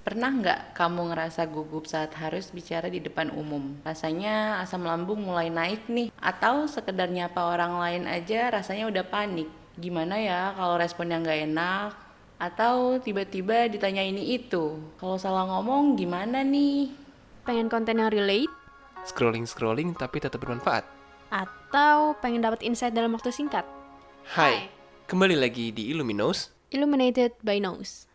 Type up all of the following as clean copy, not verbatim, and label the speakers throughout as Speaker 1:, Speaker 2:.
Speaker 1: Pernah nggak kamu ngerasa gugup saat harus bicara di depan umum? Rasanya asam lambung mulai naik nih, atau sekedar nyapa orang lain aja rasanya udah panik. Gimana ya kalau responnya nggak enak? Atau tiba-tiba ditanya ini itu? Kalau salah ngomong gimana nih?
Speaker 2: Pengen konten yang relate,
Speaker 3: Scrolling-scrolling tapi tetap bermanfaat.
Speaker 2: atau pengen dapat insight dalam waktu singkat?
Speaker 3: Hai, kembali lagi di Illuminos.
Speaker 2: Illuminated by Nose.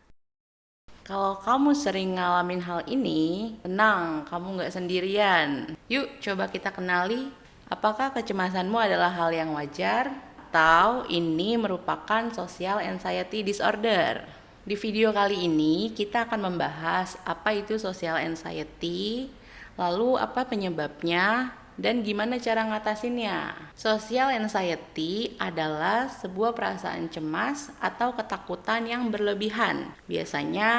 Speaker 1: Kalau kamu sering ngalamin hal ini, tenang, kamu nggak sendirian. Yuk, coba kita kenali, apakah kecemasanmu adalah hal yang wajar, atau ini merupakan social anxiety disorder. Di video kali ini, kita akan membahas apa itu social anxiety, lalu apa penyebabnya, dan gimana cara ngatasinnya. Social anxiety adalah sebuah perasaan cemas atau ketakutan yang berlebihan. Biasanya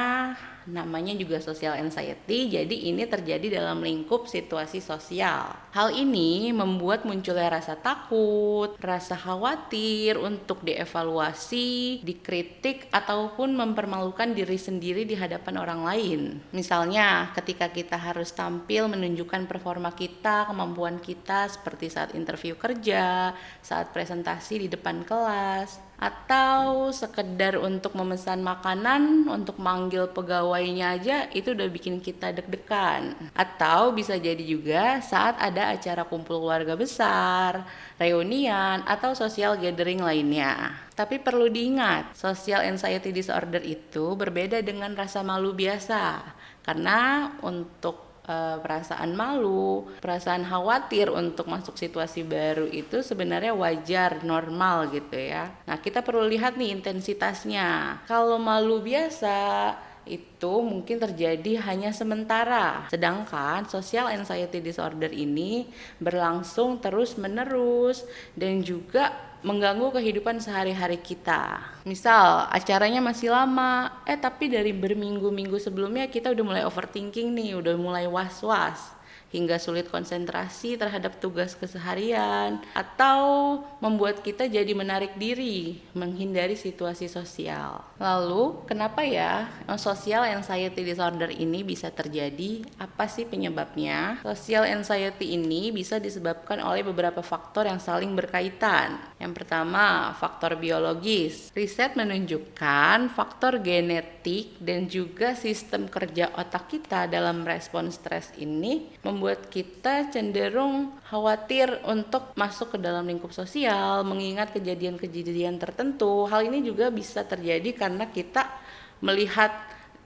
Speaker 1: namanya juga social anxiety, jadi ini terjadi dalam lingkup situasi sosial. Hal ini membuat munculnya rasa takut, rasa khawatir untuk dievaluasi, dikritik, ataupun mempermalukan diri sendiri di hadapan orang lain. Misalnya, ketika kita harus tampil menunjukkan performa kita, kemampuan kita seperti saat interview kerja, saat presentasi di depan kelas, atau sekedar untuk memesan makanan, untuk manggil pegawainya aja itu udah bikin kita deg-degan. Atau bisa jadi juga saat ada acara kumpul keluarga besar, reunian, atau social gathering lainnya. Tapi perlu diingat, social anxiety disorder itu berbeda dengan rasa malu biasa. Karena untuk perasaan malu, perasaan khawatir untuk masuk situasi baru itu sebenarnya wajar, normal gitu ya. Nah, kita perlu lihat nih intensitasnya. Kalau malu biasa itu mungkin terjadi hanya sementara. Sedangkan social anxiety disorder ini berlangsung terus-menerus dan juga mengganggu kehidupan sehari-hari kita. Misal acaranya masih lama, tapi dari berminggu-minggu sebelumnya kita udah mulai overthinking nih, udah mulai was-was hingga sulit konsentrasi terhadap tugas keseharian, atau membuat kita jadi menarik diri, menghindari situasi sosial. Lalu, kenapa ya social anxiety disorder ini bisa terjadi? Apa sih penyebabnya? Social anxiety ini bisa disebabkan oleh beberapa faktor yang saling berkaitan. Yang pertama, faktor biologis. Riset menunjukkan faktor genetik dan juga sistem kerja otak kita dalam respon stres ini membuat kita cenderung khawatir untuk masuk ke dalam lingkup sosial, mengingat kejadian-kejadian tertentu. Hal ini juga bisa terjadi karena kita melihat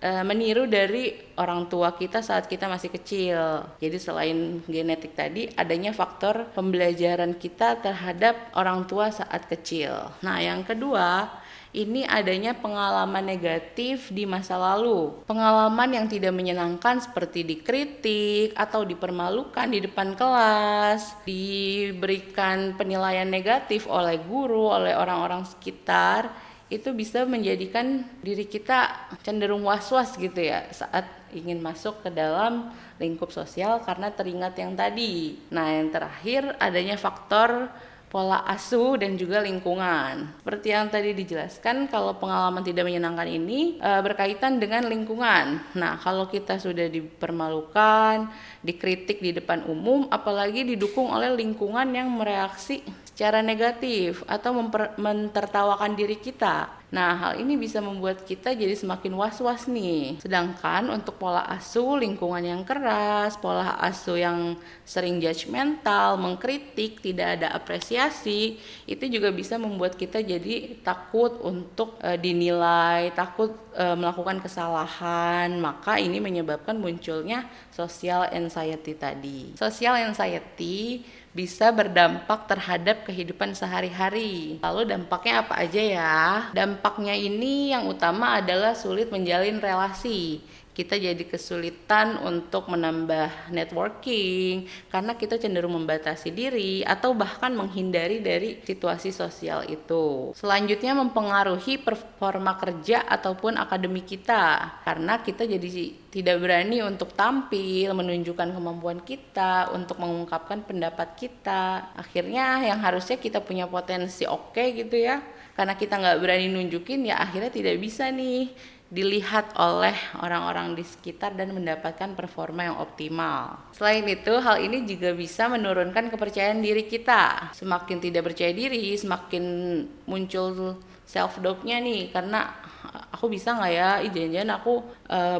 Speaker 1: meniru dari orang tua kita saat kita masih kecil. Jadi selain genetik tadi, adanya faktor pembelajaran kita terhadap orang tua saat kecil. Nah, yang kedua, ini adanya pengalaman negatif di masa lalu. Pengalaman yang tidak menyenangkan seperti dikritik atau dipermalukan di depan kelas, diberikan penilaian negatif oleh guru, oleh orang-orang sekitar, itu bisa menjadikan diri kita cenderung was-was gitu ya saat ingin masuk ke dalam lingkup sosial karena teringat yang tadi. Nah, yang terakhir adanya faktor pola asuh dan juga lingkungan. Seperti yang tadi dijelaskan, kalau pengalaman tidak menyenangkan ini berkaitan dengan lingkungan. Nah, kalau kita sudah dipermalukan, dikritik di depan umum, apalagi didukung oleh lingkungan yang mereaksi secara negatif atau mentertawakan diri kita. Nah, hal ini bisa membuat kita jadi semakin was-was nih. Sedangkan untuk pola asuh, lingkungan yang keras, pola asuh yang sering judgmental, mengkritik, tidak ada apresiasi, itu juga bisa membuat kita jadi takut untuk dinilai, takut melakukan kesalahan. Maka ini menyebabkan munculnya social anxiety tadi. Social anxiety bisa berdampak terhadap kehidupan sehari-hari. Lalu dampaknya apa aja ya? Dampaknya ini yang utama adalah sulit menjalin relasi. Kita jadi kesulitan untuk menambah networking karena kita cenderung membatasi diri atau bahkan menghindari dari situasi sosial itu. Selanjutnya mempengaruhi performa kerja ataupun akademik kita karena kita jadi tidak berani untuk tampil, menunjukkan kemampuan kita, untuk mengungkapkan pendapat kita. Akhirnya yang harusnya kita punya potensi oke gitu ya, karena kita nggak berani nunjukin ya akhirnya tidak bisa nih dilihat oleh orang-orang di sekitar dan mendapatkan performa yang optimal. Selain itu, hal ini juga bisa menurunkan kepercayaan diri kita. Semakin tidak percaya diri, semakin muncul self doubt-nya nih, karena aku bisa nggak ya, jangan-jangan aku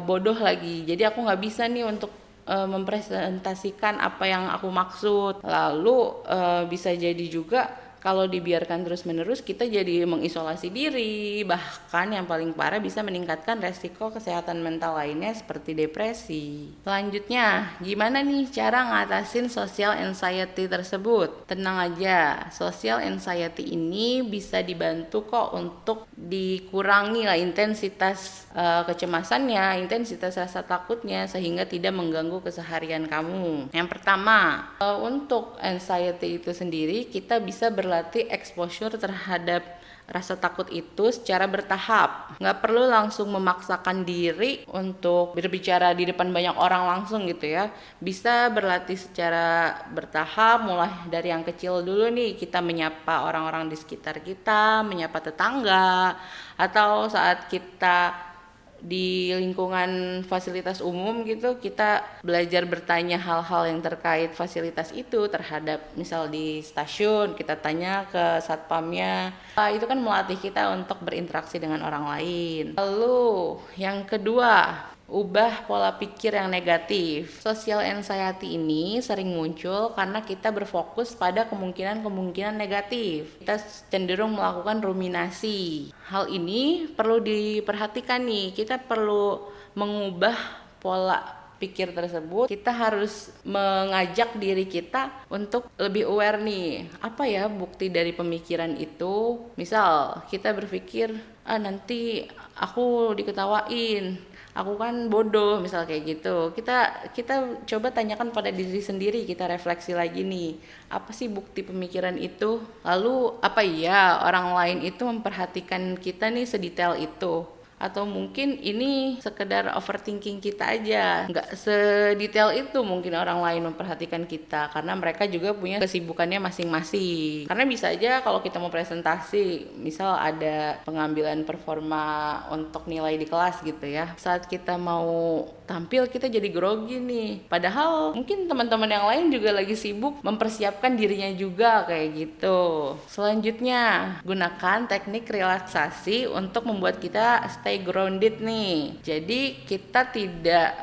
Speaker 1: bodoh lagi, jadi aku nggak bisa nih untuk mempresentasikan apa yang aku maksud. Lalu bisa jadi juga kalau dibiarkan terus-menerus kita jadi mengisolasi diri, bahkan yang paling parah bisa meningkatkan resiko kesehatan mental lainnya seperti depresi. Selanjutnya, gimana nih cara ngatasin social anxiety tersebut? Tenang aja, social anxiety ini bisa dibantu kok untuk dikurangi lah intensitas kecemasannya, intensitas rasa takutnya, sehingga tidak mengganggu keseharian kamu. Yang pertama, untuk anxiety itu sendiri kita bisa berlatih exposure terhadap rasa takut itu secara bertahap. Nggak perlu langsung memaksakan diri untuk berbicara di depan banyak orang langsung gitu ya. Bisa berlatih secara bertahap, mulai dari yang kecil dulu nih. Kita menyapa orang-orang di sekitar kita, menyapa tetangga, atau saat kita di lingkungan fasilitas umum gitu, kita belajar bertanya hal-hal yang terkait fasilitas itu terhadap misal di stasiun, kita tanya ke satpamnya. Itu kan melatih kita untuk berinteraksi dengan orang lain. Lalu yang kedua, ubah pola pikir yang negatif. Social anxiety ini sering muncul karena kita berfokus pada kemungkinan-kemungkinan negatif. Kita cenderung melakukan ruminasi. Hal ini perlu diperhatikan nih. Kita perlu mengubah pola pikir tersebut. Kita harus mengajak diri kita untuk lebih aware nih. Apa ya bukti dari pemikiran itu? Misal kita berpikir, nanti aku diketawain, aku kan bodoh, misal kayak gitu. Kita coba tanyakan pada diri sendiri, kita refleksi lagi nih, apa sih bukti pemikiran itu? Lalu apa iya orang lain itu memperhatikan kita nih sedetail itu? Atau mungkin ini sekedar overthinking kita aja, nggak sedetail itu mungkin orang lain memperhatikan kita, karena mereka juga punya kesibukannya masing-masing. Karena bisa aja kalau kita mau presentasi, misal ada pengambilan performa untuk nilai di kelas gitu ya, saat kita mau tampil kita jadi grogi nih, padahal mungkin teman-teman yang lain juga lagi sibuk mempersiapkan dirinya juga kayak gitu. Selanjutnya, gunakan teknik relaksasi untuk membuat kita stay grounded nih. Jadi kita tidak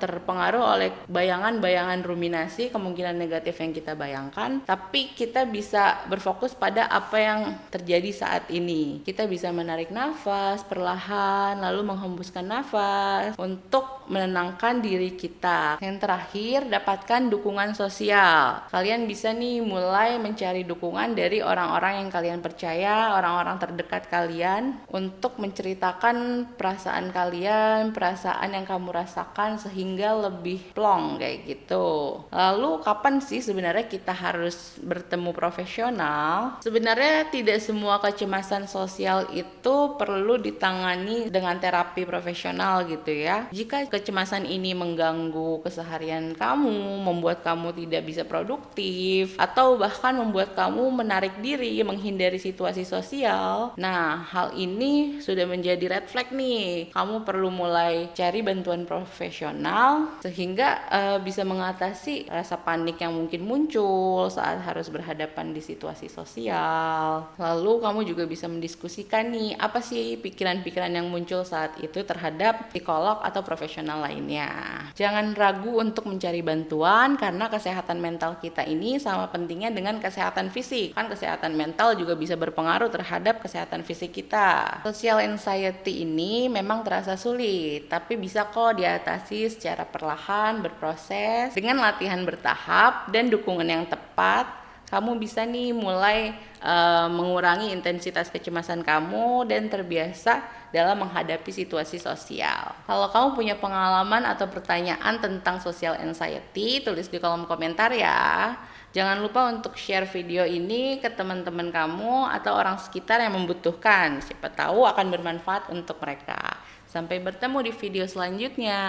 Speaker 1: terpengaruh oleh bayangan-bayangan ruminasi, kemungkinan negatif yang kita bayangkan, tapi kita bisa berfokus pada apa yang terjadi saat ini. Kita bisa menarik nafas perlahan, lalu menghembuskan nafas untuk menenangkan diri kita. Yang terakhir, dapatkan dukungan sosial. Kalian bisa nih mulai mencari dukungan dari orang-orang yang kalian percaya, orang-orang terdekat kalian, untuk menceritakan perasaan kalian, perasaan yang kamu rasakan sehingga lebih plong kayak gitu. Lalu kapan sih sebenarnya kita harus bertemu profesional? Sebenarnya tidak semua kecemasan sosial itu perlu ditangani dengan terapi profesional gitu ya. Jika kecemasan ini mengganggu keseharian kamu, membuat kamu tidak bisa produktif, atau bahkan membuat kamu menarik diri, menghindari situasi sosial, nah hal ini sudah menjadi red flag nih. Kamu perlu mulai cari bantuan profesional sehingga bisa mengatasi rasa panik yang mungkin muncul saat harus berhadapan di situasi sosial. Lalu kamu juga bisa mendiskusikan nih, apa sih pikiran-pikiran yang muncul saat itu terhadap psikolog atau profesional lainnya. Jangan ragu untuk mencari bantuan, karena kesehatan mental kita ini sama pentingnya dengan kesehatan fisik. Kan kesehatan mental juga bisa berpengaruh terhadap kesehatan fisik kita. Social anxiety ini memang terasa sulit, tapi bisa kok diatasi secara perlahan, berproses. Dengan latihan bertahap dan dukungan yang tepat, kamu bisa nih mulai mengurangi intensitas kecemasan kamu dan terbiasa dalam menghadapi situasi sosial. Kalau kamu punya pengalaman atau pertanyaan tentang social anxiety, tulis di kolom komentar ya. Jangan lupa untuk share video ini ke teman-teman kamu atau orang sekitar yang membutuhkan. Siapa tahu akan bermanfaat untuk mereka. Sampai bertemu di video selanjutnya.